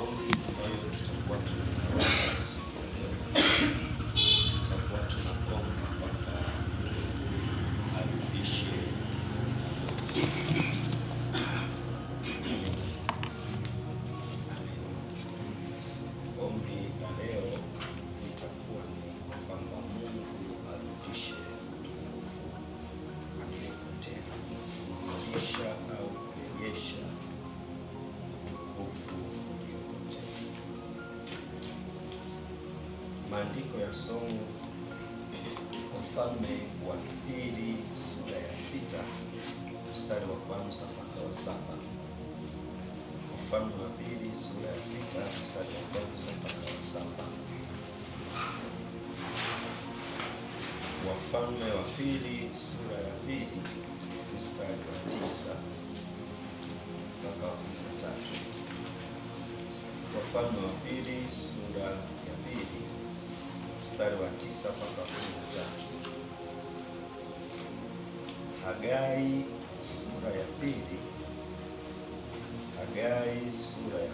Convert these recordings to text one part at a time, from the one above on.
maombi ambayo tutakuwa tunaomba siku ya leo. Tutakuwa tunaomba kwamba arudishe ombi la leo litakuwa ni kwamba Mungu arudishe utukufu aliyopotea, kurudisha au kurejesha utukufu uliopotea. Maandiko ya somo Wafalme wa Pili sura ya 6 mstari wa kwanza mpaka wa 7. Wafalme wa Pili sura ya 6 mstari wa kwanza mpaka wa 7. Wafalme wa Pili sura ya 2 mstari wa 9 mpaka wa 13. Wafalme wa Pili sura ya 2 mstari wa 9 mpaka wa 13. Hagai sura ya 2. Hagai sura ya 2.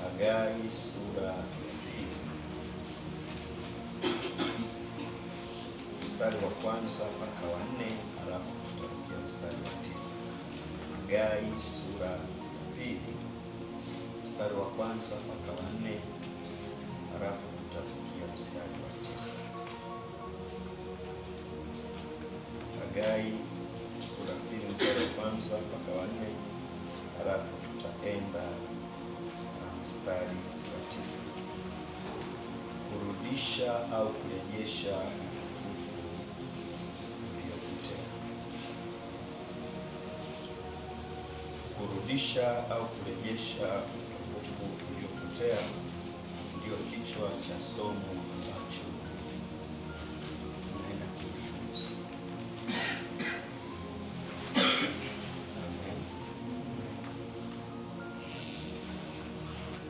Hagai sura ya 2 mstari wa kwanza mpaka wa 4, halafu tutarukia mstari wa 9. Hagai sura ya 2 mstari wa kwanza mpaka wa 4, halafu tutarukia mstari wa 9. Hagai sura ya 2 mstari wa kwanza mpaka wa 4, halafu tutaenda na mstari wa 9. Kurudisha au kurejesha utukufu uliopotea. Kurudisha au kurejesha utukufu uliopotea ndio kichwa cha somo ambacho tunaenda kujifunza.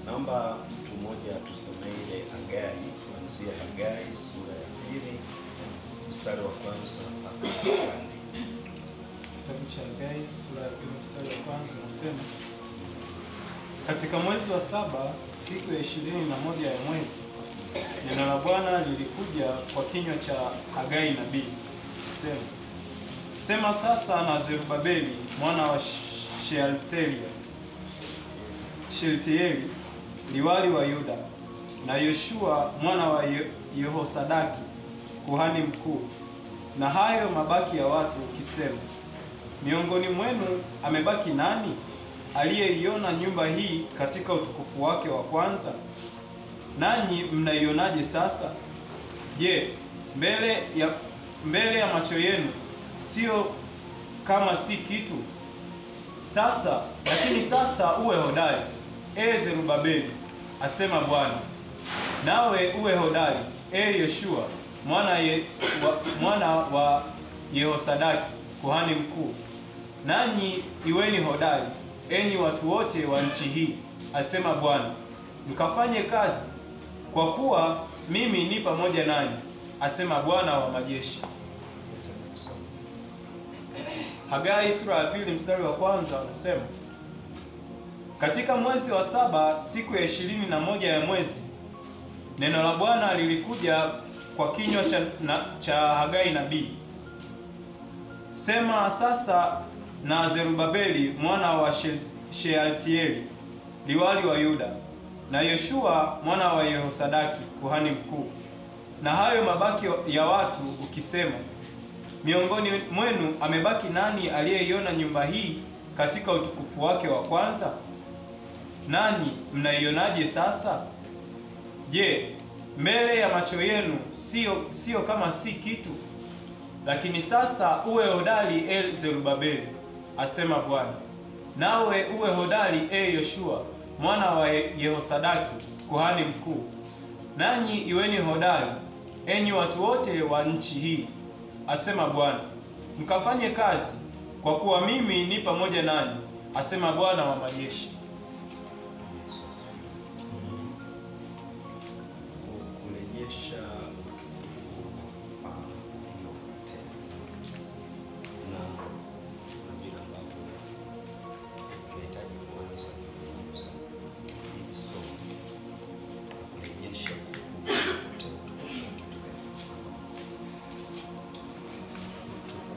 Naomba mtu mmoja tusomee ile Hagai, kuanzia Hagai sura ya 2 mstari wa kwanza mpaka wa 4. Kitabu cha Hagai sura ya 2 mstari wa kwanza unasema: katika mwezi wa 7 siku ya 21 ya mwezi, neno la Bwana lilikuja kwa kinywa cha Hagai nabii kusema: sema sasa na Zerubabeli mwana wa Shealtieli liwali wa Yuda, na Yoshua mwana wa Yehosadaki kuhani mkuu, na hayo mabaki ya watu, ukisema: miongoni mwenu amebaki nani aliyeiona nyumba hii katika utukufu wake wa kwanza? Nanyi mnaionaje sasa? Je, mbele ya macho yenu sio kama si kitu? Lakini sasa uwe hodari, Zerubabeli, asema Bwana. Nawe uwe hodari, Yoshua mwana wa Yehosadaki kuhani mkuu. Nanyi iweni hodari, enyi watu wote wa nchi hii, asema Bwana, mkafanye kazi, kwa kuwa mimi ni pamoja nanyi, asema Bwana wa majeshi. Hagai sura ya 2 mstari wa kwanza unasema: katika mwezi wa 7 siku ya 21 ya mwezi, neno la Bwana lilikuja kwa kinywa cha Hagai nabii, sema sasa na Zerubabeli mwana wa Shealtieli liwali wa Yuda, na Yoshua mwana wa Yehosadaki kuhani mkuu, na hayo mabaki ya watu, ukisema: miongoni mwenu amebaki nani aliyeiona nyumba hii katika utukufu wake wa kwanza? Nanyi mnaionaje sasa? Je, mbele ya macho yenu sio kama si kitu? Lakini sasa uwe hodari, Zerubabeli, asema Bwana. Nawe uwe hodari, Yoshua mwana wa Yehosadaki kuhani mkuu. Nanyi iweni hodari, enyi watu wote wa nchi hii, asema Bwana, mkafanye kazi, kwa kuwa mimi ni pamoja nanyi, asema Bwana wa majeshi. Kurejesha utukufu uliopotea, na vile ambavyo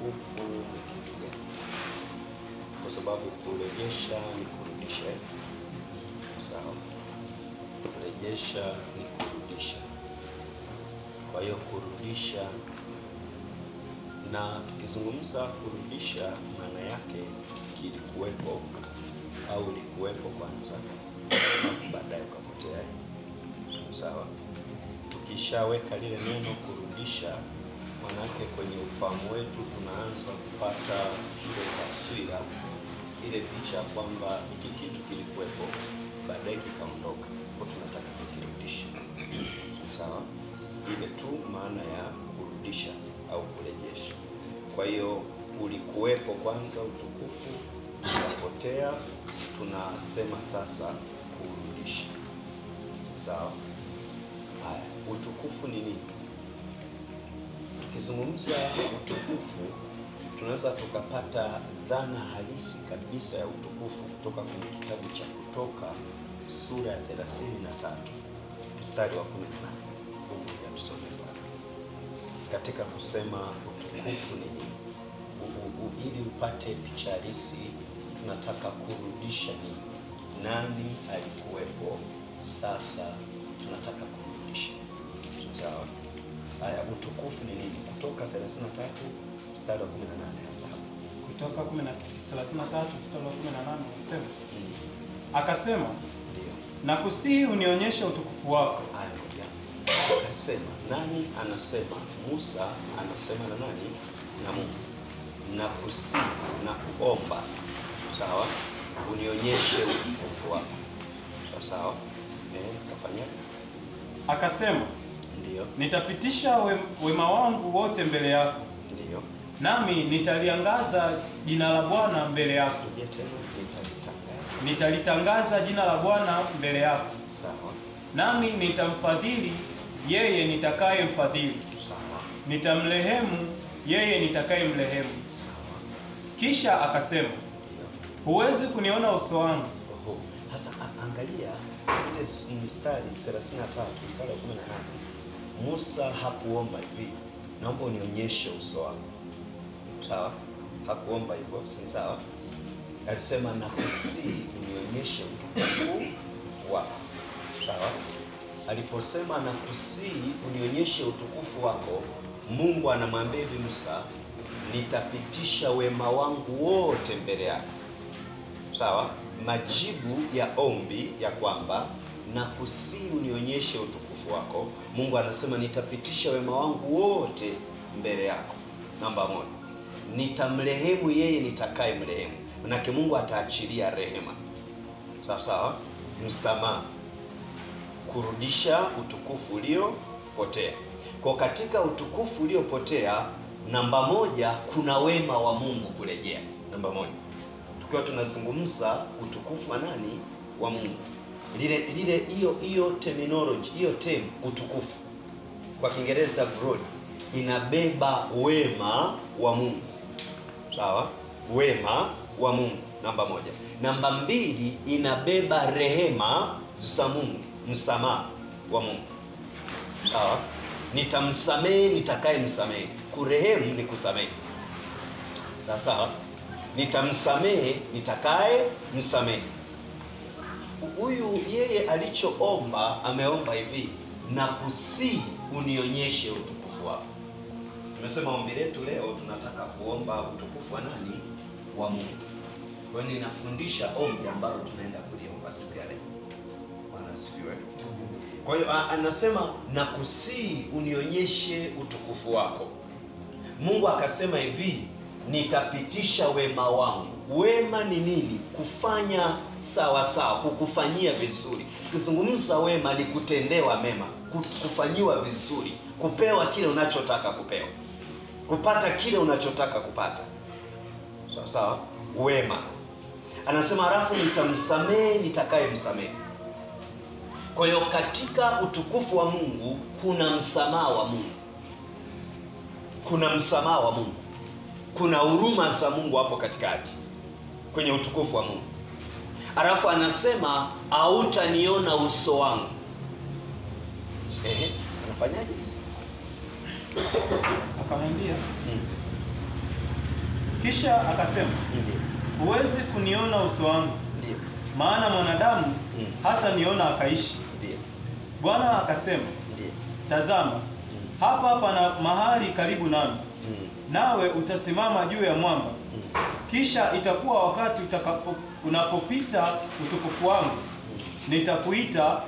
utukufu ni kitu gani? Kwa sababu kurejesha ni kurudisha. Sawa? Kurejesha ni kurudisha. Kwa hiyo kurudisha, na tukizungumza kurudisha, maana yake kilikuwepo au ulikuwepo kwanza, alafu baadaye ukapotea. Sawa? Tukishaweka lile neno kurudisha, maana yake kwenye ufahamu wetu tunaanza kupata ile taswira, ile picha kwamba hiki kitu kilikuwepo, baadaye kikaondoka, kwa tunataka kukirudisha. Sawa? Ile tu maana ya kurudisha au kurejesha. Kwa hiyo ulikuwepo kwanza utukufu, ukapotea, tunasema sasa kurudisha. Sawa? Haya, utukufu ni nini? Tukizungumza utukufu, tunaweza tukapata dhana halisi kabisa ya utukufu kutoka kwenye kitabu cha Kutoka sura ya 33 mstari wa 18. Tusome pale. Katika kusema utukufu ni nini, ili upate picha halisi, tunataka kurudisha nini, nani alikuwepo, sasa tunataka kurudisha. Sawa? Haya, utukufu ni nini? Kutoka 33 mstari wa 18. Kutoka 33 mstari wa 18 unasema, akasema, ndio, nakusihi unionyeshe utukufu wako. Haya, akasema, nani anasema? Musa anasema na nani? Na Mungu. Nakusihi na kuomba, sawa, unionyeshe utukufu wako. Sawa? Kafanya? Akasema, ndio, nitapitisha wema wangu wote mbele yako. Ndio. Nami nitaliangaza jina la Bwana mbele yako. Nitalitangaza jina la Bwana mbele yako. Sawa. Nami nitamfadhili yeye nitakaye mfadhili. Sawa. Nitamrehemu yeye nitakaye mrehemu. Sawa. Kisha akasema, huwezi kuniona uso wangu. Sasa angalia ile mstari 33 mstari wa 18. Musa hakuomba hivi, naomba unionyeshe uso wako. Sawa? Hakuomba hivyo, si sawa? Alisema nakusihi unionyeshe utukufu wako. Sawa? Aliposema nakusihi unionyeshe utukufu wako, Mungu anamwambia hivi Musa, nitapitisha wema wangu wote mbele yako. Sawa? Majibu ya ombi ya kwamba nakusihi unionyeshe utukufu wako, Mungu anasema nitapitisha wema wangu wote mbele yako. Namba 1, nitamrehemu yeye nitakaye mrehemu. Manake Mungu ataachilia rehema. Sawa sawa? Msamaha, kurudisha utukufu uliopotea. Kwa katika utukufu uliopotea, namba 1, kuna wema wa Mungu kurejea. Namba 1. Tukiwa tunazungumza utukufu wa nani? Wa Mungu. Hiyo terminology, hiyo term utukufu, kwa Kiingereza glory, inabeba wema wa Mungu. Sawa? Wema wa Mungu, namba 1. Namba 2, inabeba rehema za Mungu, msamaha wa Mungu. Sawa? Nitamsamehe nitakaye msamehe. Kurehemu ni kusamehe. Sawa sawa? Nitamsamehe nitakaye msamehe. Huyu yeye alichoomba, ameomba hivi, nakusihi unionyeshe utukufu wako. Tumesema ombi letu leo tunataka kuomba utukufu wa nani? Wa Mungu. Kwa hiyo ninafundisha ombi ambalo tunaenda kuliomba siku ya leo. Bwana asifiwe. Kwa hiyo anasema nakusihi unionyeshe utukufu wako. Mungu akasema hivi, nitapitisha wema wangu. Wema ni nini? Kufanya sawa sawa, kukufanyia vizuri. Tukizungumza wema ni kutendewa mema, kufanyiwa vizuri, kupewa kile unachotaka kupewa, kupata kile unachotaka kupata. Sawa sawa? Wema. Anasema halafu nitamsamehe nitakaye msamehe. Kwa hiyo katika utukufu wa Mungu kuna msamaha wa Mungu. Kuna msamaha wa Mungu. Kuna huruma za Mungu hapo katikati kwenye utukufu wa Mungu. Alafu anasema hautaniona uso wangu. Anafanyaje? Akamwambia, Kisha akasema, Ndiyo. huwezi kuniona uso wangu, Ndiyo. maana mwanadamu hata niona akaishi. Ndiyo. Bwana akasema, Ndiyo. tazama, hapa pana mahali karibu nami, nawe utasimama juu ya mwamba. Kisha itakuwa wakati unapopita utukufu wangu, nitakuita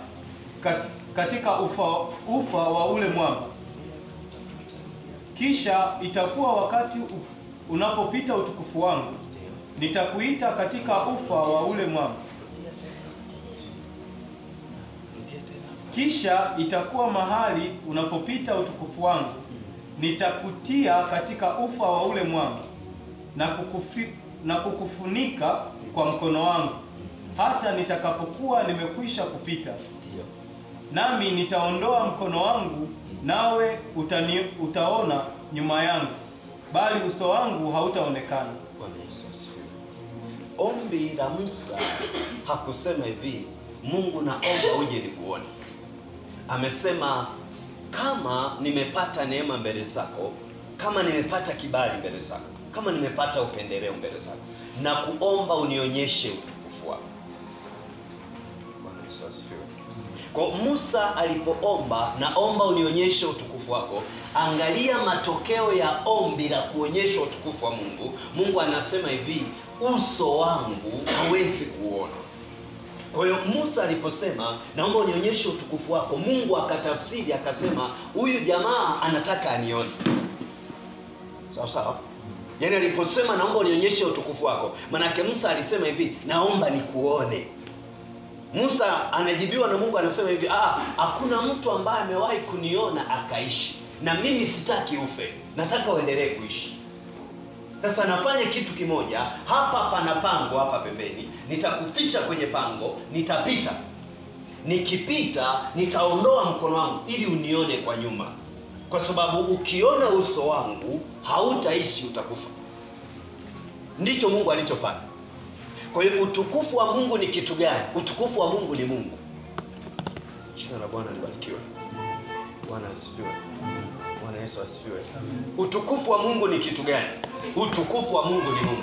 katika ufa wa ule mwamba. Kisha itakuwa wakati unapopita utukufu wangu, nitakuita katika ufa wa ule mwamba. Kisha itakuwa mahali unapopita utukufu wangu, nitakutia katika ufa wa ule mwamba na kukufunika kwa mkono wangu hata nitakapokuwa nimekwisha kupita. Nami nitaondoa mkono wangu, nawe utaona nyuma yangu, bali uso wangu hautaonekana. Bwana Yesu asifiwe. Ombi la Musa hakusema hivi, Mungu naomba uje nikuone. Amesema kama nimepata neema mbele zako, kama nimepata kibali mbele zako, kama nimepata upendeleo mbele zako, na kuomba unionyeshe utukufu wako. Bwana Yesu asifiwe. Kwa Musa alipoomba, naomba unionyeshe utukufu wako, angalia matokeo ya ombi la kuonyesha utukufu wa Mungu. Mungu anasema hivi, uso wangu hawezi kuona. Kwa hiyo Musa aliposema naomba unionyeshe utukufu wako, Mungu akatafsiri akasema huyu jamaa anataka anione. Sawa sawa? Yaani aliposema naomba unionyeshe utukufu wako, manake Musa alisema hivi, naomba nikuone. Musa anajibiwa na Mungu anasema hivi, hakuna mtu ambaye amewahi kuniona akaishi, na mimi sitaki ufe, nataka uendelee kuishi. Sasa nafanya kitu kimoja, hapa pana pango hapa pembeni, nitakuficha kwenye pango, nitapita. Nikipita nitaondoa mkono wangu ili unione kwa nyuma, kwa sababu ukiona uso wangu hautaishi, utakufa. Ndicho Mungu alichofanya. Kwa hiyo utukufu wa Mungu ni kitu gani? Utukufu wa Mungu ni Mungu. Jina la Bwana libarikiwe. Bwana asifiwe. Bwana Yesu asifiwe. Utukufu wa Mungu ni kitu gani? Utukufu wa Mungu ni Mungu.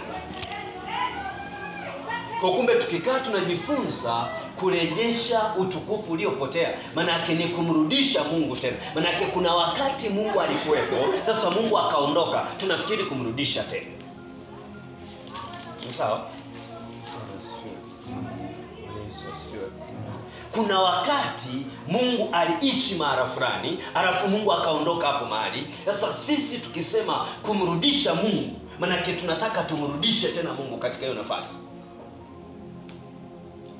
Kwa kumbe tukikaa tunajifunza kurejesha utukufu uliopotea, maana yake ni kumrudisha Mungu tena. Maana yake kuna wakati Mungu alikuwepo, sasa Mungu akaondoka, tunafikiri kumrudisha tena. Sawa? Bwana asifiwe. Bwana Yesu asifiwe. Kuna wakati Mungu aliishi mahali fulani, alafu Mungu akaondoka hapo mahali. Sasa sisi tukisema kumrudisha Mungu, maana tunataka tumrudishe tena Mungu katika hiyo nafasi.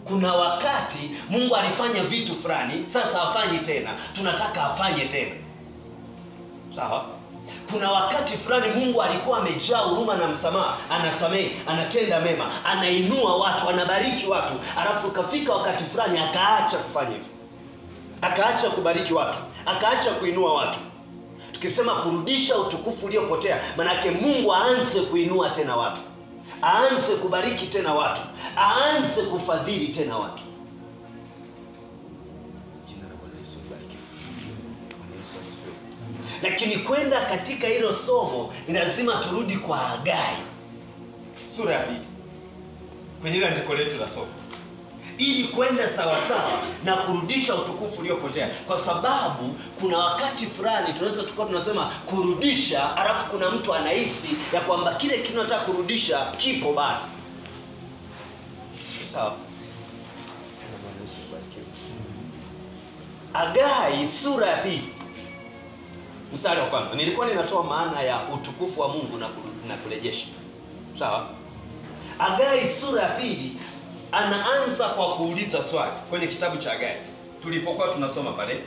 Kuna wakati Mungu alifanya vitu fulani, sasa afanye tena, tunataka afanye tena. Sawa? Kuna wakati fulani Mungu alikuwa amejaa huruma na msamaha, anasamehe, anatenda mema, anainua watu, anabariki watu, alafu kafika wakati fulani akaacha kufanya hivyo. Akaacha kubariki watu, akaacha kuinua watu. Tukisema kurudisha utukufu uliopotea, manake Mungu aanze kuinua tena watu, aanze kubariki tena watu, aanze kufadhili tena watu. Jina la Bwana Yesu libarikiwe. Bwana Yesu asifiwe. Lakini kwenda katika hilo somo ni lazima turudi kwa Hagai sura ya 2, kwenye ile andiko letu la somo, ili kwenda sawa sawa na kurudisha utukufu uliopotea. Kwa sababu kuna wakati fulani tunaweza tukao tunasema kurudisha, alafu kuna mtu anahisi ya kwamba kile kinataka kurudisha kipo bado. Sawa? Bwana Yesu bariki. Hagai sura ya 2 mstari wa 1. Nilikuwa ninatoa maana ya utukufu wa Mungu na kurejesha. Sawa? Hagai sura ya 2 anaanza kwa kuuliza swali kwenye kitabu cha Hagai. Tulipokuwa tunasoma pale,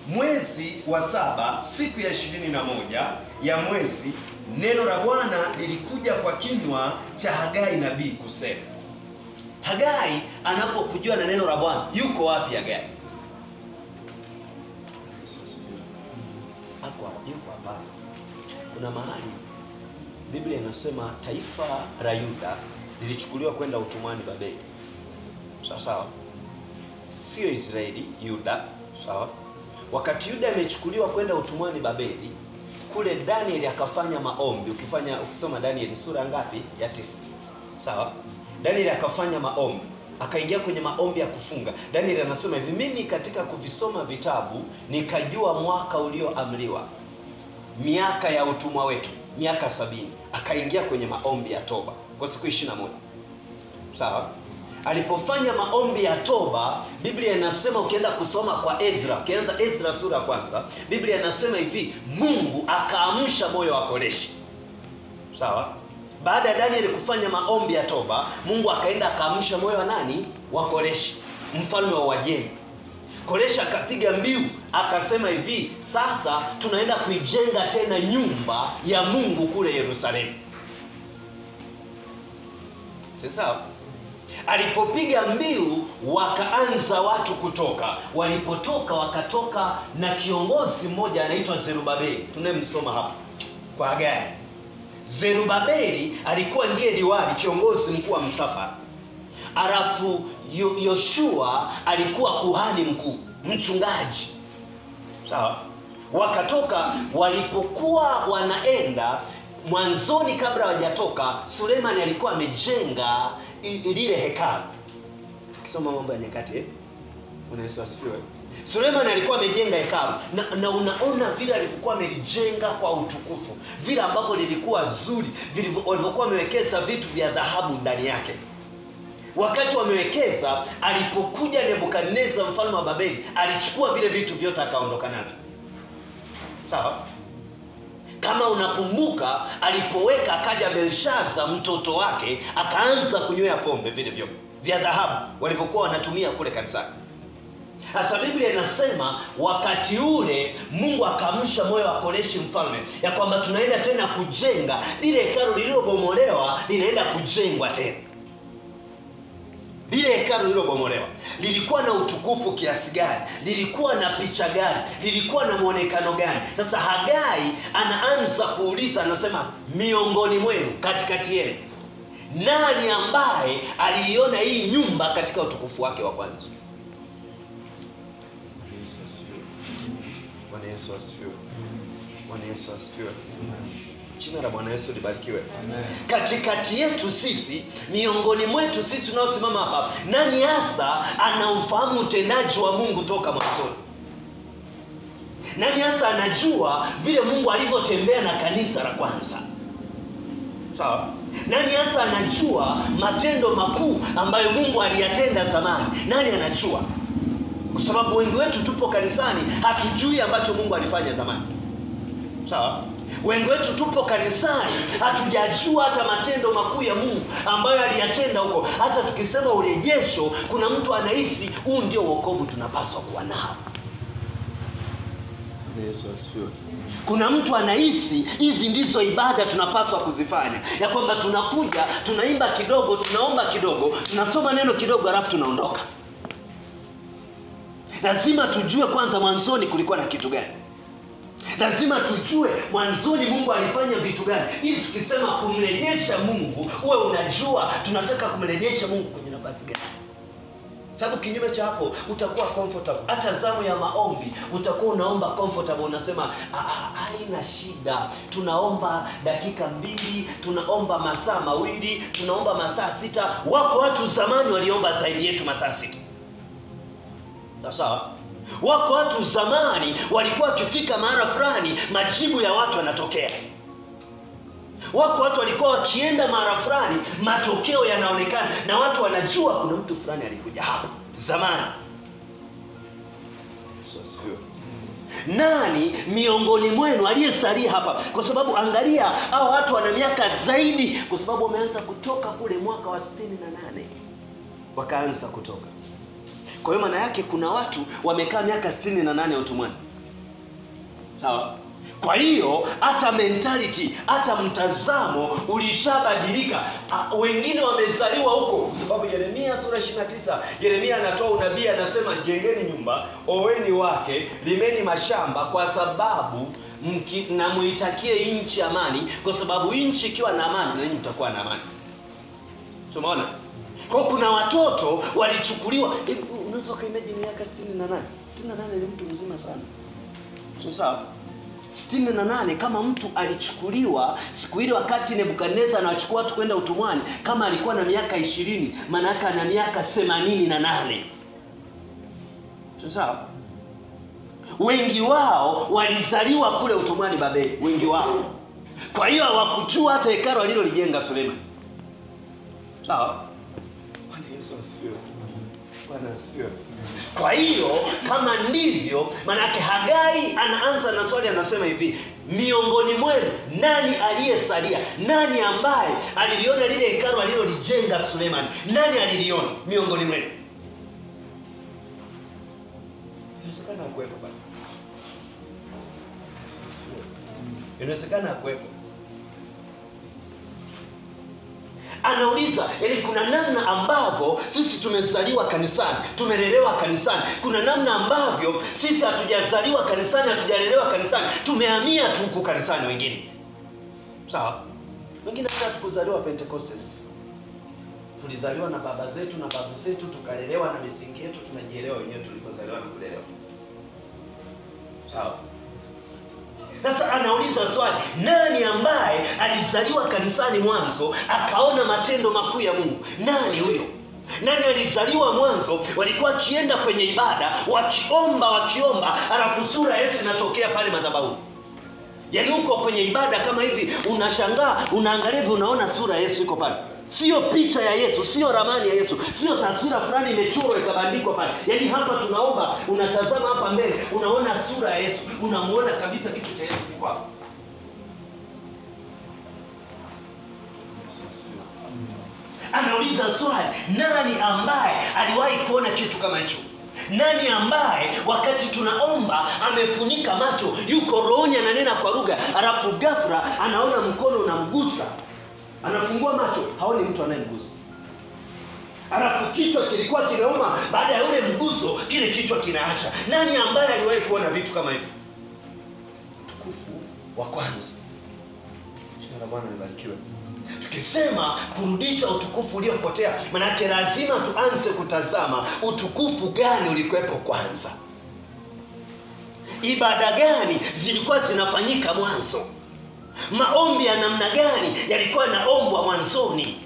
mwezi wa 7 siku ya 21 ya mwezi, neno la Bwana lilikuja kwa kinywa cha Hagai nabii kusema. Hagai anapokujua na neno la Bwana, yuko wapi Hagai? Yuko hapa. Kuna mahali Biblia inasema taifa la Yuda lilichukuliwa kwenda utumwani Babeli. Sawa sawa? Sio Israeli, Yuda. Sawa? Wakati Yuda imechukuliwa kwenda utumwani Babeli, kule Danieli akafanya maombi. Ukisoma Danieli sura ngapi? Ya 9. Sawa? Danieli akafanya maombi, akaingia kwenye maombi ya kufunga. Danieli anasema hivi, mimi katika kuvisoma vitabu nikajua mwaka ulioamriwa, miaka ya utumwa wetu, miaka 70. Akaingia kwenye maombi ya toba kwa siku 21. Sawa? Alipofanya maombi ya toba, Biblia inasema, ukienda kusoma kwa Ezra, ukianza Ezra sura ya 1, Biblia inasema hivi, Mungu akaamsha moyo wa Koreshi. Sawa? Baada ya Danieli kufanya maombi ya toba, Mungu akaenda akaamsha moyo wa nani? Wa Koreshi, mfalme wa Uajemi. Koreshi akapiga mbiu, akasema hivi, sasa tunaenda kuijenga tena nyumba ya Mungu kule Yerusalemu. Sasa alipopiga mbiu, wakaanza watu kutoka. Walipotoka, wakatoka na kiongozi mmoja anaitwa Zerubabeli, tunayemsoma hapa kwa Hagai. Zerubabeli alikuwa ndiye liwali, kiongozi mkuu wa msafara. Alafu Yoshua alikuwa kuhani mkuu, mchungaji. Sawa? Wakatoka, walipokuwa wanaenda mwanzoni, kabla hawajatoka, Sulemani alikuwa amejenga lile hekalu. Kisoma Mambo ya Nyakati, Yesu asifiwe. Sulemani alikuwa amejenga hekalu na unaona vile alivyokuwa amelijenga kwa utukufu, vile ambavyo lilikuwa zuri, walivyokuwa wamewekeza vitu vya dhahabu ndani yake. Wakati wamewekeza, alipokuja Nebukadneza mfalme wa Babeli, alichukua vile vitu vyote akaondoka navyo. Sawa? Kama unakumbuka, alipoweka, akaja Belshaza mtoto wake, akaanza kunywea pombe vile vyote vya dhahabu walivyokuwa wanatumia kule kanisani. Sasa Biblia inasema wakati ule Mungu akaamsha moyo wa Koreshi mfalme, ya kwamba tunaenda tena kujenga lile hekalu lililobomolewa, linaenda kujengwa tena. Lile hekalu lililobomolewa lilikuwa na utukufu kiasi gani? Lilikuwa na picha gani? Lilikuwa na muonekano gani? Sasa Hagai anaanza kuuliza, anasema, miongoni mwenu, katikati yenu, nani ambaye aliiona hii nyumba katika utukufu wake wa kwanza? Bwana Yesu asifiwe. Bwana Yesu asifiwe. Jina la Bwana Yesu libarikiwe. Amen. Katikati yetu sisi, miongoni mwetu sisi tunaosimama hapa, nani hasa anaufahamu utendaji wa Mungu toka mwanzoni? Nani hasa anajua vile Mungu alivyotembea na kanisa la kwanza? Sawa? Nani hasa anajua matendo makuu ambayo Mungu aliyatenda zamani? Nani anajua? Kwa sababu wengi wetu tupo kanisani, hatujui ambacho Mungu alifanya zamani. Sawa? Wengi wetu tupo kanisani, hatujajua hata matendo makuu ya Mungu ambayo aliyatenda huko. Hata tukisema urejesho, kuna mtu anahisi huu ndio wokovu tunapaswa kuwa nao. Yesu asifiwe. Kuna mtu anahisi hizi ndizo ibada tunapaswa kuzifanya, ya kwamba tunakuja, tunaimba kidogo, tunaomba kidogo, tunasoma neno kidogo, alafu tunaondoka. Lazima tujue kwanza mwanzoni kulikuwa na kitu gani. Lazima tujue mwanzoni Mungu alifanya vitu gani, ili tukisema kumrejesha Mungu, uwe unajua tunataka kumrejesha Mungu kwenye nafasi gani. Sababu kinyume cha hapo utakuwa comfortable. Hata zamu ya maombi utakuwa unaomba comfortable, unasema haina shida. Tunaomba dakika 2, tunaomba masaa 2, tunaomba masaa 6. Wako watu zamani waliomba zaidi yetu masaa 6. Sawa? Wako watu zamani walikuwa wakifika mahali fulani, majibu ya watu yanatokea. Wako watu walikuwa wakienda mahali fulani, matokeo yanaonekana na watu wanajua kuna mtu fulani alikuja hapa zamani. Nani miongoni mwenu aliyesalia hapa? Kwa sababu angalia, hao watu wana miaka zaidi, kwa sababu wameanza kutoka kule mwaka wa 68. Wakaanza kutoka. Kwa hiyo maana yake kuna watu wamekaa miaka 68 utumwani. Sawa? Kwa hiyo hata mentality, hata mtazamo ulishabadilika. Wengine wamezaliwa huko, kwa sababu Yeremia sura 29, Yeremia anatoa unabii, anasema jengeni nyumba, oweni wake, limeni mashamba, kwa sababu na muitakie nchi amani, kwa sababu nchi ikiwa na amani na nyinyi mtakuwa na amani. Tumeona? Kwa kuna watoto walichukuliwa. Unaweza kuimagine miaka 68. 68 ni mtu mzima sana. Sio sawa? 68 kama mtu alichukuliwa siku ile wakati Nebukadneza anachukua watu kwenda utumwani, kama alikuwa na miaka 20, maana yake ana miaka 88. Sawa? Wengi wao walizaliwa kule utumwani Babeli, wengi wao. Kwa hiyo hawakujua hata hekalu alilolijenga Suleiman. Sawa? Bwana Yesu asifiwe. Bwana asifiwe. Kwa hiyo kama ndivyo, manake Hagai anaanza na swali, anasema hivi: miongoni mwenu nani aliyesalia? Nani ambaye aliliona lile hekalu alilolijenga Suleiman? Nani aliliona miongoni mwenu? Inawezekana kuwepo bwana. Inawezekana kuwepo. Anauliza, yaani kuna namna ambavyo sisi tumezaliwa kanisani, tumelelewa kanisani. Kuna namna ambavyo sisi hatujazaliwa kanisani, hatujalelewa kanisani, tumehamia tu huku kanisani wengine. Sawa? Wengine hata hatukuzaliwa Pentecoste sisi. Tulizaliwa na baba zetu na babu zetu, tukalelewa na misingi yetu, tunajielewa wenyewe tulipozaliwa na kulelewa. Sawa? Sasa anauliza swali, nani ambaye alizaliwa kanisani mwanzo akaona matendo makuu ya Mungu? Nani huyo? Nani alizaliwa mwanzo walikuwa kienda kwenye ibada wakiomba, alafu sura ya Yesu inatokea pale madhabahuni? Yaani uko kwenye ibada kama hivi, unashangaa, unaangalia hivi, unaona sura ya Yesu iko pale. Sio picha ya Yesu, sio ramani ya Yesu, sio taswira fulani imechorwa ikabandikwa pale. Yaani hapa tunaomba, unatazama hapa mbele, unaona sura ya Yesu, unamuona kabisa kitu cha Yesu kiko hapo. Anauliza swali, nani ambaye aliwahi kuona kitu kama hicho? Nani ambaye wakati tunaomba amefunika macho, yuko rohoni ananena kwa lugha, alafu ghafla anaona mkono unamgusa, anafungua macho, haoni mtu anayemgusa, alafu kichwa kilikuwa kinauma, baada ya ule mguso kile kichwa kinaacha? Nani ambaye aliwahi kuona vitu kama hivyo? Utukufu wa kwanza. Jina la Bwana libarikiwe. Tukisema kurudisha utukufu uliopotea, manake lazima tuanze kutazama utukufu gani ulikuwepo kwanza. Ibada gani zilikuwa zinafanyika mwanzo? Maombi ya namna gani yalikuwa naombwa mwanzoni?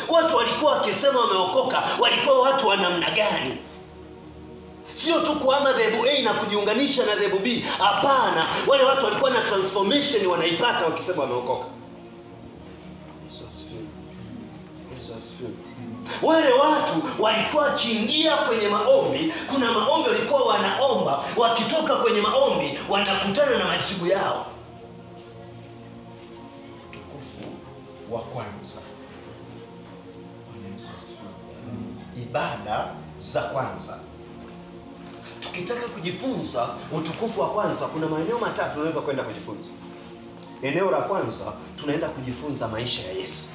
Watu walikuwa wakisema wameokoka, walikuwa watu wa namna gani? Sio tu kuhama dhehebu A na kujiunganisha na dhehebu B. Hapana, wale watu walikuwa na transformation wanaipata wakisema wameokoka. Yesu asifiwe. Wale watu walikuwa wakiingia kwenye maombi, kuna maombi walikuwa wanaomba, wakitoka kwenye maombi wanakutana na majibu yao. Utukufu wa kwanza. Yesu asifiwe. Ibada za kwanza. Tukitaka kujifunza utukufu wa kwanza, kuna maeneo matatu tunaweza kwenda kujifunza. Eneo la kwanza, tunaenda kujifunza maisha ya Yesu.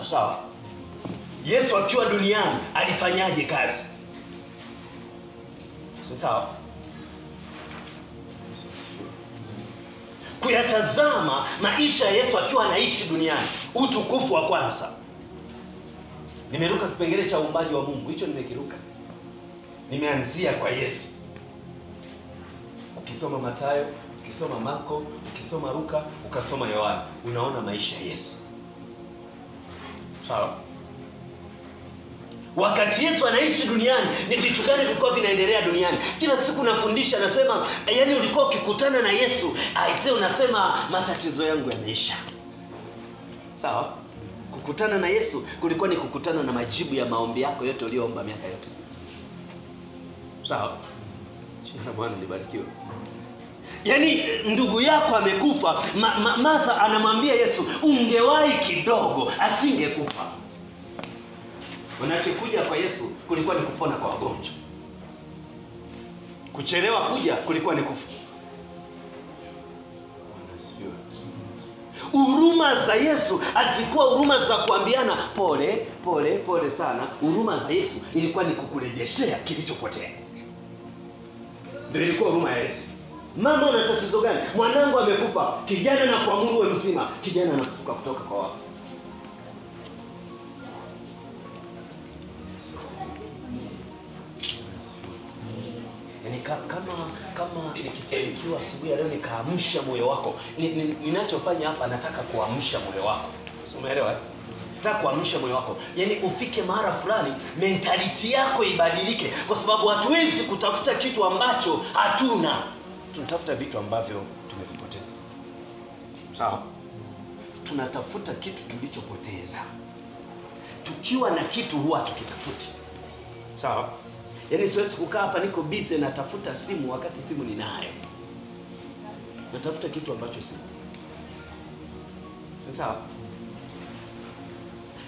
Sawa? Yesu akiwa duniani alifanyaje kazi? Sawa? Kuyatazama maisha ya Yesu akiwa anaishi duniani, utukufu wa kwanza. Nimeruka kipengele cha uumbaji wa Mungu, hicho nimekiruka. Nimeanzia kwa Yesu. Ukisoma Mathayo, ukisoma Marko, ukisoma Luka, ukasoma Yohana, unaona maisha ya Yesu. Sawa? Wakati Yesu anaishi duniani, ni vitu gani vilikuwa vinaendelea duniani? Kila siku nafundisha, nasema, yaani ulikuwa ukikutana na Yesu, aisee, unasema matatizo yangu yameisha. Sawa? Kukutana na Yesu kulikuwa ni kukutana na majibu ya maombi yako yote uliyoomba miaka yote. Sawa? Jina la Bwana libarikiwe. Yaani ndugu yako amekufa, Martha anamwambia Yesu, ungewahi kidogo asingekufa. Manake kuja kwa Yesu kulikuwa ni kupona kwa wagonjwa. Kuchelewa kuja kulikuwa ni kufa. Huruma za Yesu hazikuwa huruma za kuambiana pole pole pole sana. Huruma za Yesu ilikuwa ni kukurejeshea kilichopotea. Ndio ilikuwa huruma ya Yesu. Mama, una tatizo gani? Mwanangu amekufa. Kijana na kuamuru wewe mzima. Kijana anafufuka kutoka kwa wafu. Yaani kama nikifanikiwa asubuhi ya leo nikaamsha moyo wako, ninachofanya hapa nataka kuamsha moyo wako. Umeelewa? Nataka kuamsha moyo wako. Yaani ufike mahali fulani mentality yako ibadilike, kwa sababu hatuwezi kutafuta kitu ambacho hatuna. Tunatafuta vitu ambavyo tumevipoteza. Sawa? Tunatafuta kitu tulichopoteza. Tukiwa na kitu huwa tukitafuti. Sawa? Yaani siwezi kukaa hapa niko busy natafuta simu wakati simu ninayo. Natafuta kitu ambacho simu. Sawa?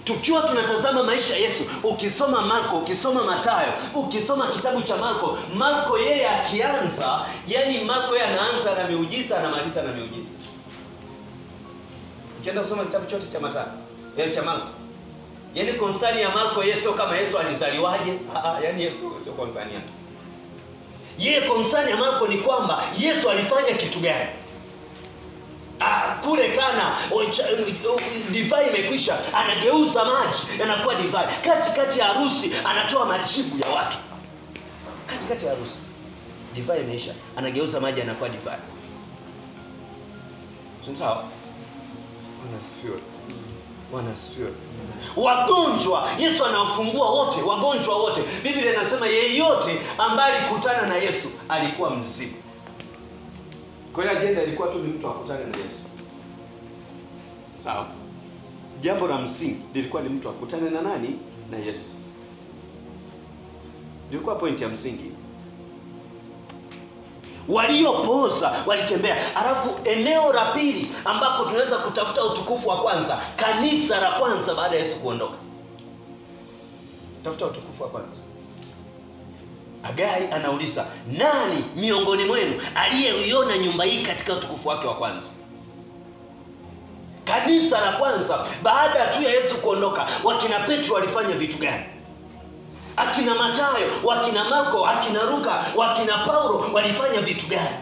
Tukiwa tunatazama maisha ya Yesu, ukisoma Marko, ukisoma Mathayo, ukisoma kitabu cha Marko, Marko yeye akianza, yani Marko yeye anaanza na miujiza, anamaliza na miujiza. Ukienda kusoma kitabu chote cha Mathayo, cha Marko, yani konsani ya Marko Yesu kama Yesu alizaliwaje? Yani Yesu sio konsani yake. Yeye konsani ya Marko ni kwamba Yesu alifanya kitu gani? Kule Kana divai imekwisha, anageuza maji yanakuwa divai. Katikati ya harusi anatoa majibu ya watu. Katikati ya harusi divai imeisha, anageuza maji yanakuwa divai. Sawa? Wanasifiwa. Wagonjwa Yesu anawafungua wote, wagonjwa wote. Biblia inasema yeyote ambaye alikutana na Yesu alikuwa mzima. Kwa hiyo ajenda ilikuwa tu ni mtu akutane na Yesu. Sawa? Jambo la msingi lilikuwa ni mtu akutane na nani? Na Yesu. Ilikuwa pointi ya msingi. Waliopoza walitembea. Alafu eneo la pili ambako tunaweza kutafuta utukufu wa kwanza, kanisa la kwanza baada ya Yesu kuondoka. Tafuta utukufu wa kwanza. Hagai anauliza, nani miongoni mwenu aliyeiona nyumba hii katika utukufu wake wa kwanza? Kanisa la kwanza baada tu ya Yesu kuondoka, wakina Petro walifanya vitu gani? Akina Mathayo, wakina Marko, akina Luka, wakina Paulo walifanya vitu gani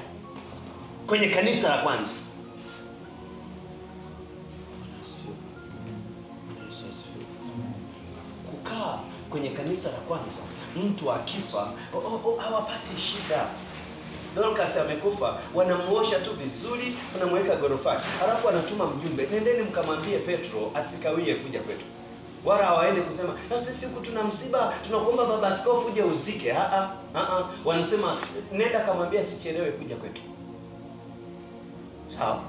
kwenye kanisa la kwanza? Kukaa kwenye kanisa la kwanza, mtu akifa hawapati shida. Dorcas amekufa, wanamuosha tu vizuri, wanamweka gorofani. Alafu anatuma mjumbe, nendeni mkamwambie Petro asikawie kuja kwetu. Wala hawaende kusema, sisi huku tuna msiba, tunakuomba baba askofu uje uzike. Wanasema, nenda kamwambia sichelewe kuja kwetu. Sawa?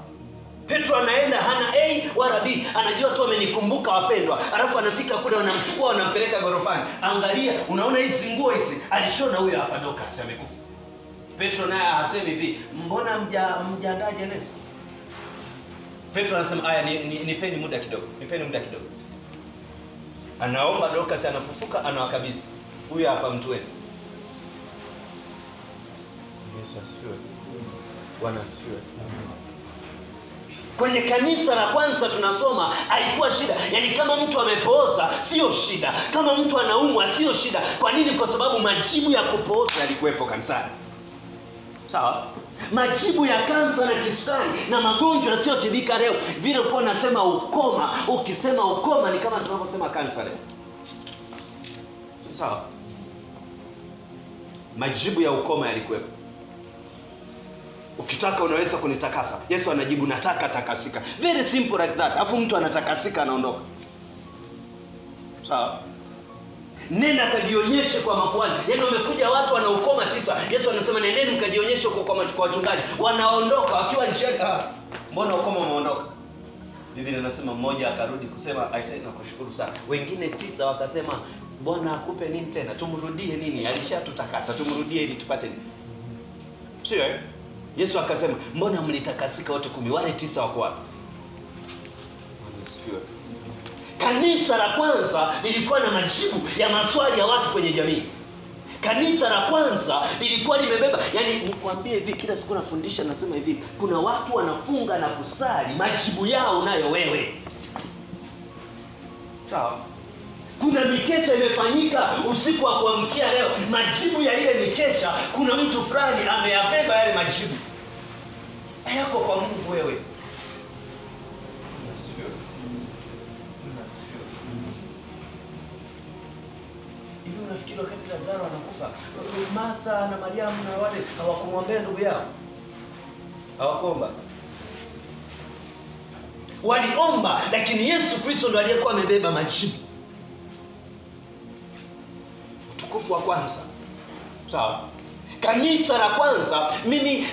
Petro anaenda hana A wala B, anajua tu amenikumbuka wapendwa. Alafu anafika kule, wanamchukua wanampeleka gorofani. Angalia, unaona hizi nguo hizi? Alishona huyo hapa Dorcas amekufa. Petro naye asemi hivi, mbona mjiandaa jeneza? Petro anasema, haya nipeni muda kidogo. Nipeni muda kidogo. Anaomba, Dorcas anafufuka, anawakabidhi. Huyo hapa mtu wenu. Yesu asifiwe. Bwana asifiwe. Kwenye kanisa la kwanza tunasoma haikuwa shida. Yaani kama mtu amepooza sio shida. Kama mtu anaumwa sio shida. Kwa nini? Kwa sababu majibu ya kupooza yalikuwepo kanisani. Sawa? Majibu ya kansa na kisukari na magonjwa yasiyotibika leo. Vile uko nasema ukoma, ukisema ukoma ni kama tunavyosema kansa leo. Sawa? Majibu ya ukoma yalikuwepo. Ukitaka unaweza kunitakasa. Yesu anajibu, nataka takasika. Very simple like that. Afu mtu anatakasika anaondoka. Sawa? Nenda kajionyeshe kwa makuhani. Yaani wamekuja watu wana ukoma 9. Yesu anasema nendeni mkajionyeshe kwa wachungaji. Wanaondoka wakiwa njiani. Mbona ukoma umeondoka? Biblia inasema mmoja akarudi kusema, "Aisee, nakushukuru sana." Wengine 9 wakasema, "Bwana akupe nini tena? Tumrudie nini? Alishatutakasa. Tumrudie ili tupate nini?" Sio? Yesu akasema, "Mbona mlitakasika wote 10? Wale 9 wako wapi?" Asifiwe. Kanisa la kwanza lilikuwa na majibu ya maswali ya watu kwenye jamii. Kanisa la kwanza lilikuwa limebeba, yani nikwambie hivi, kila siku nafundisha nasema hivi, kuna watu wanafunga na kusali, majibu yao unayo wewe. Sawa? Kuna mikesha imefanyika usiku wa kuamkia leo, majibu ya ile mikesha kuna mtu fulani ameyabeba yale majibu. Hayako kwa Mungu wewe. unafikiri wakati Lazaro anakufa, Martha na Mariamu na wale hawakumwombea ndugu yao? Hawakuomba? Waliomba, lakini Yesu Kristo ndo aliyekuwa amebeba majibu. Utukufu wa kwanza. Sawa? Kanisa la kwanza, mimi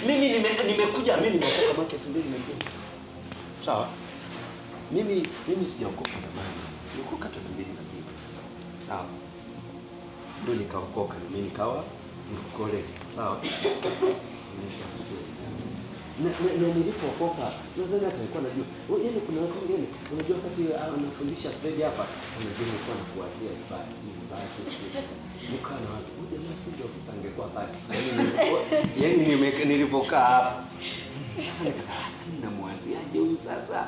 nimekuja nimetoka mwaka 2002. Sawa? Mimi sijaokoka zamani. Nilikoka 2002. Sawa? Ndio nikaokoka, mimi nikawa mkole. Sawa? Na nilipookoka, nadhani hata nilikuwa najua. Yaani kuna watu wengine, unajua wakati anafundisha Fred hapa, unajua nilikuwa nakuwazia basi. Nikawa nawaza, "Uje basi ndio angekuwa pale." Yaani nilipokaa hapa. Sasa nikasema, "Namwaziaje huyu sasa?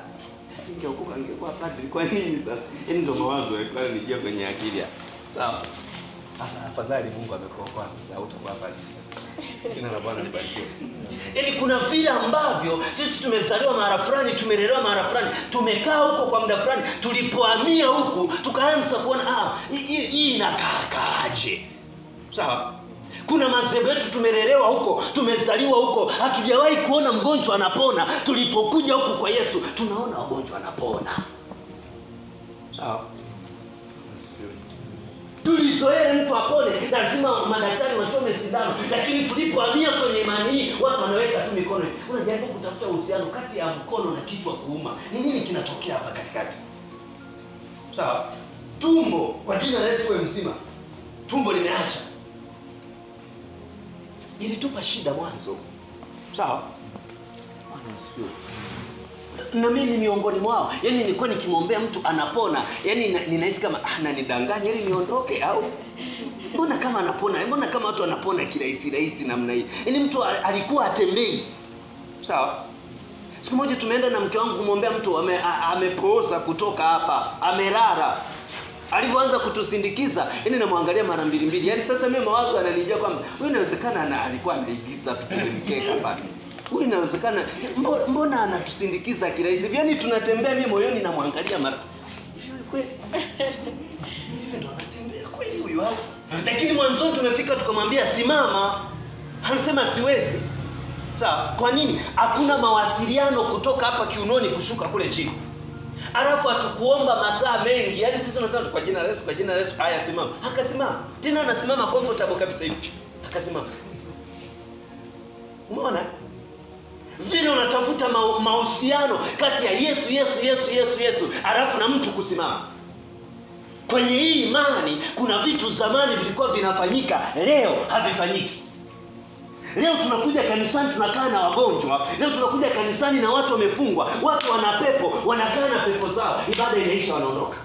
Singeokoka angekuwa padri kwa nini sasa?" Yaani ndio mawazo yalikuwa yanijia kwenye akili. Sawa? Sasa afadhali Mungu amekuokoa sasa, hautakuwa padri sasa. Jina la Bwana libarikiwe. Yaani kuna vile ambavyo sisi tumezaliwa mahali fulani, tumelelewa mahali fulani, tumekaa huko kwa muda fulani, tulipohamia huku tukaanza kuona hii inakaaje. Sawa? Kuna madhehebu yetu tumelelewa huko, tumezaliwa huko, hatujawahi kuona mgonjwa anapona. Tulipokuja huku kwa Yesu, tunaona wagonjwa anapona. Sawa? Tulizoea mtu apone, lazima madaktari wachome sindano, lakini tulipohamia kwenye imani hii, watu wanaweka tu mikono. Unajaribu kutafuta uhusiano kati ya mkono na kichwa kuuma. Ni nini kinatokea hapa katikati? Sawa? Tumbo, kwa jina la Yesu wewe mzima. Tumbo limeacha. Ilitupa shida mwanzo. Sawa? Bwana asifiwe. Na mimi miongoni mwao. Yaani nilikuwa nikimwombea mtu anapona, yaani ninahisi kama ananidanganya ili niondoke au mbona kama anapona? Mbona kama watu wanapona kirahisi namna hii? Yaani mtu alikuwa atembei. Sawa? Siku moja tumeenda na mke wangu kumwombea mtu amepooza kutoka hapa, amelala. Alivyoanza kutusindikiza, yaani namwangalia mara mbili. Yaani sasa mimi mawazo yananijia kwamba huyu inawezekana alikuwa anaigiza tu kwenye mkeka pale. Huyu inawezekana mbona anatusindikiza kirahisi? Yaani tunatembea, mimi moyoni namwangalia mara. Hivi kweli? Hivi ndo anatembea kweli huyu hapo? Lakini mwanzo tumefika tukamwambia simama. Anasema siwezi. Sawa, kwa nini? Hakuna mawasiliano kutoka hapa kiunoni kushuka kule chini. Alafu atukuomba masaa mengi. Yaani sisi tunasema tu kwa jina la Yesu, kwa jina la Yesu. Haya simama. Akasimama. Tena anasimama comfortable kabisa hivi. Akasimama. Umeona? Vile unatafuta mahusiano kati ya Yesu alafu na mtu kusimama. Kwenye hii imani kuna vitu zamani vilikuwa vinafanyika, leo havifanyiki. Leo tunakuja kanisani tunakaa na wagonjwa. Leo tunakuja kanisani na watu wamefungwa, watu wana pepo, wanakaa na pepo zao. Ibada inaisha wanaondoka.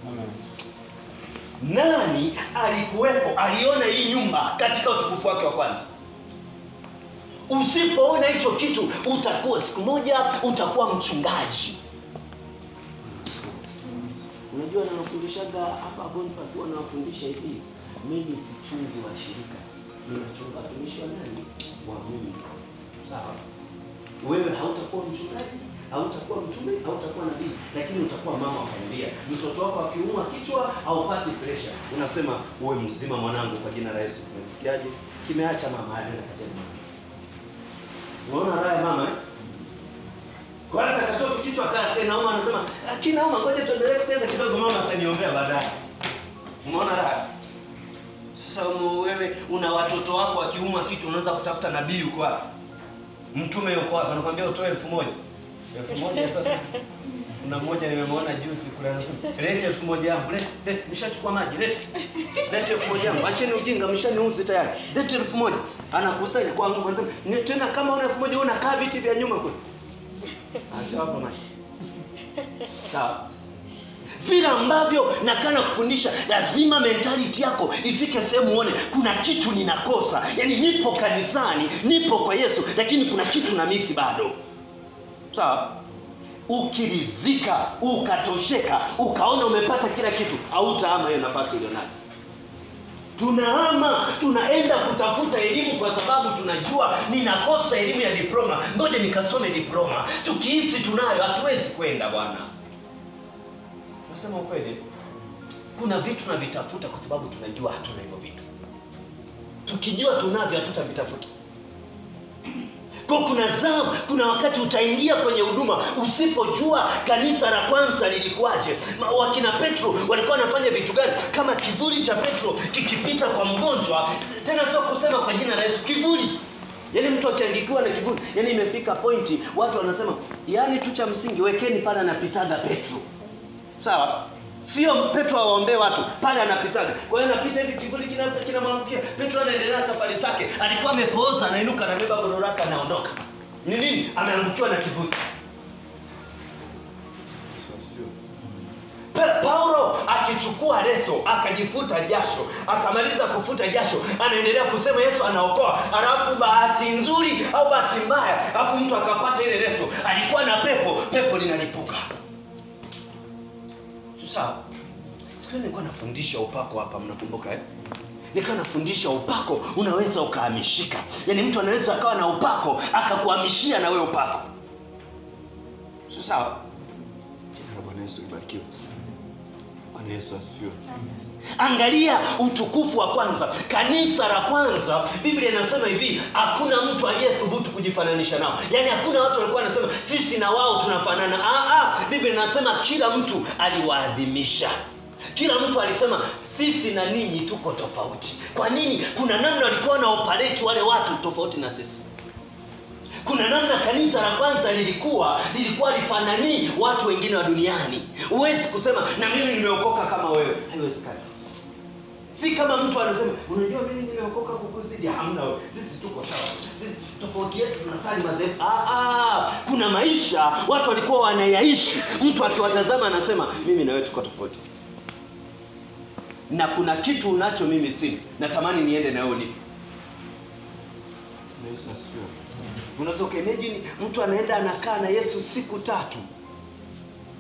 Amen. Nani alikuwepo aliona hii nyumba katika utukufu wake wa kwanza? Usipoona hicho kitu, utakuwa siku moja utakuwa mchungaji. Unajua anafundishaga hapa Boniface, wanafundisha hivi, mimi si chungi wa shirika, ninachunga watumishi wa nani? Wa Mungu. Sawa? Wewe hautakuwa mchungaji, hautakuwa mtume, hautakuwa nabii, lakini utakuwa mama wa familia. Mtoto wako akiumwa kichwa haupati pressure. Unasema uwe mzima mwanangu kwa jina la Yesu. Unasikiaje? Kimeacha mama anaenda kateni. Unaona raha mama eh? Kwa hata katoto kichwa kanauma anasema, "Kinauma, ngoja tuendelee kucheza kidogo, mama ataniombea baadaye." Umeona raha? Sasa wewe una watoto wako akiumwa kichwa unaanza kutafuta nabii yuko wapi? Mtume yuko wapi? Anakuambia utoe 1000. 1000 sasa. Kuna mmoja nimemwona juzi kule anasema, "Lete 1000 yangu, lete, nishachukua maji, lete. Lete 1000 yangu. Acheni ujinga, mshaniuzi tayari. Lete 1000." Anakusanya kwa nguvu anasema, "Ni tena kama una 1000 unakaa viti vya nyuma kule." Ashawapa maji. Sawa. Vile ambavyo nakana kufundisha, lazima mentality yako ifike sehemu uone kuna kitu ninakosa. Yaani nipo kanisani, nipo kwa Yesu, lakini kuna kitu na misi bado. Sawa? Ukirizika, ukatosheka, ukaona umepata kila kitu, hautahama hiyo nafasi ulionayo. Tunahama, tunaenda kutafuta elimu kwa sababu tunajua ninakosa elimu ya diploma, ngoja nikasome diploma. Tukihisi tunayo hatuwezi kwenda bwana. kusema ukweli, kuna vitu na vitafuta kwa sababu tunajua hatuna hivyo vitu. Tukijua tunavyo hatutavitafuta. Kwa kuna wakati utaingia kwenye huduma usipojua kanisa la kwanza lilikuwaje. Wakina Petro walikuwa wanafanya vitu gani? Kama kivuli cha Petro kikipita kwa mgonjwa, tena sio kusema kwa jina la Yesu, kivuli. Yaani mtu akiangikiwa na kivuli, yaani imefika pointi watu wanasema, yaani tu cha msingi wekeni pale anapitaga Petro. Sawa? Sio Petro awaombee watu, pale anapitaga. Kwa hiyo anapita hivi, kivuli kinamwangukia. Petro anaendelea safari zake. Alikuwa amepooza, anainuka, anabeba godoro lake, anaondoka. Ni nini? Ameangukiwa na kivuli. Paulo akichukua leso, akajifuta jasho, akamaliza kufuta jasho, anaendelea kusema Yesu anaokoa. Alafu bahati nzuri au bahati mbaya, alafu mtu akapata ile leso, alikuwa na pepo linalipuka. Sawa. Siku nilikuwa nafundisha upako hapa, mnakumbuka eh? Nilikuwa nafundisha upako unaweza ukahamishika. Yaani mtu anaweza akawa na upako akakuhamishia na wewe upako. Sawa? Jina la Bwana Yesu libarikiwe. Bwana Yesu asifiwe. Angalia utukufu wa kwanza. Kanisa la kwanza, Biblia inasema hivi, hakuna mtu aliyethubutu kujifananisha nao. Yaani hakuna watu walikuwa wanasema sisi na wao tunafanana. Biblia inasema kila mtu aliwaadhimisha. Kila mtu alisema sisi na ninyi tuko tofauti. Kwa nini? Kuna namna walikuwa na operate wale watu tofauti na sisi. Kuna namna kanisa la kwanza lilikuwa lifanani watu wengine wa duniani. Huwezi kusema na mimi nimeokoka kama wewe. Haiwezekani. Si kama mtu anasema unajua mimi nimeokoka kukuzidi. Hamna wewe. Sisi tuko sawa. Sisi tofauti yetu tunasali madhehebu. Kuna maisha watu walikuwa wanayaishi. Mtu akiwatazama anasema mimi na wewe tuko tofauti. Na kuna kitu unacho mimi sina. Natamani niende na wewe nipe. Yesu asifiwe. Unaweza imagine mtu anaenda anakaa na Yesu siku 3.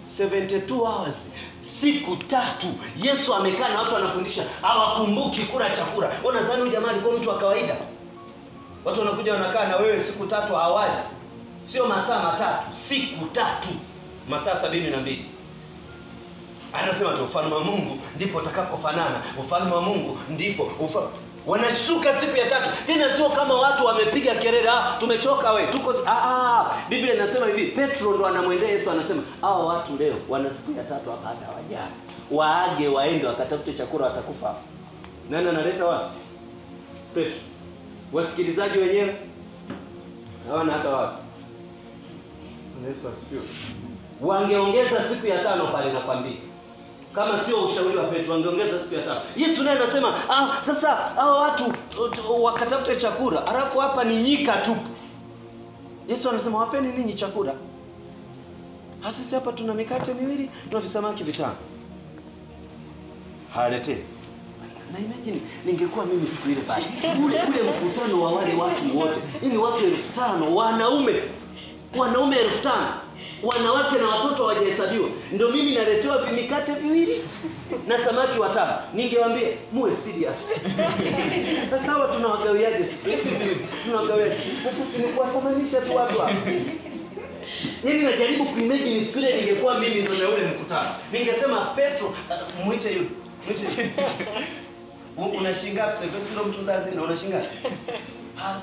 72 hours. Siku 3. Yesu amekaa na watu anafundisha, hawakumbuki kula chakula. Unadhani huyu jamaa alikuwa mtu wa kawaida? Watu wanakuja wanakaa na wewe siku 3 hawali. Sio masaa 3, siku 3. Masaa 72. Anasema tu ufalme wa Mungu ndipo utakapofanana. Ufalme wa Mungu ndipo wanashtuka siku ya 3. Tena sio kama watu wamepiga kelele, tumechoka we, tuko Biblia inasema hivi, Petro ndo anamwendea Yesu anasema, hao watu leo wana siku ya 3 hapa hata hawajala. Waage waende wakatafute chakula watakufa. Nani analeta wazo? Petro. Wasikilizaji wenyewe hawana hata wazo. Yesu asifiwe. Wangeongeza siku ya 5 pale nakwambia. Kama sio ushauri wa Petro wangeongeza siku ya 5. Yesu naye anasema, sasa hao watu wakatafuta chakula, alafu hapa ni nyika tu. Yesu anasema wapeni ninyi chakula. Sisi hapa tuna mikate 2, tuna visamaki 5. Halete. Na imagine ningekuwa mimi siku ile pale. Ule mkutano wa wale watu wote. Ili watu 5,000 wanaume 5,000. Wanawake na watoto hawajahesabiwa. Ndio mimi naletewa vimikate 2 na samaki 5. Ningewaambia muwe serious. Sasa hawa tunawagawiaje sisi? Tunawagawiaje? Sasa ni kuwatamanisha tu watu hapa. Yaani najaribu kuimagine siku ile ningekuwa mimi ndio na ule mkutano. Ningesema Petro, muite yule. Muite. Unashinga ngapi sasa? Sio mtunzaji na unashinga.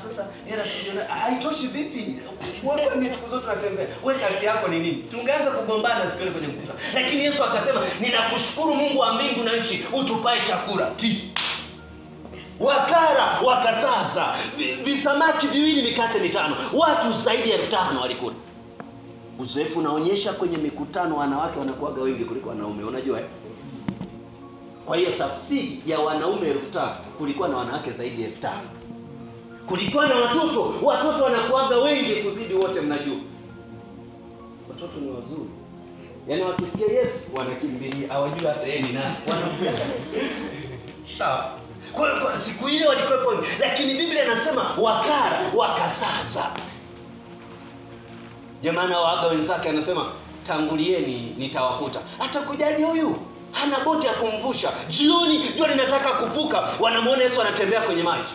Sasa hela tuliona haitoshi vipi? Wewe ni siku zote unatembea. Wewe kazi yako ni nini? Tungeanza kugombana siku ile kwenye mkutano. Lakini Yesu akasema, ninakushukuru Mungu wa mbingu na nchi, utupae chakula. Wakara wakasaza visamaki 2 mikate 5. Watu zaidi ya 5,000 walikula. Uzoefu unaonyesha kwenye mikutano wanawake wanakuaga wengi kuliko wanaume, unajua eh? Kwa hiyo tafsiri ya wanaume 5,000 kulikuwa na wanawake zaidi ya 5,000. Kulikuwa na watoto wanakuaga wengi kuzidi wote mnajua. Watoto ni wazuri. Yaani wakisikia Yesu wanakimbilia, hawajui hata yeye ni nani. Sawa. Kwa siku ile walikuwepo, lakini Biblia inasema wakara wakasaza. Jamaa waaga wenzake anasema tangulieni nitawakuta. Atakujaje huyu? Hana boti ya kumvusha. Jioni jua linataka kuvuka, wanamuona Yesu anatembea kwenye maji.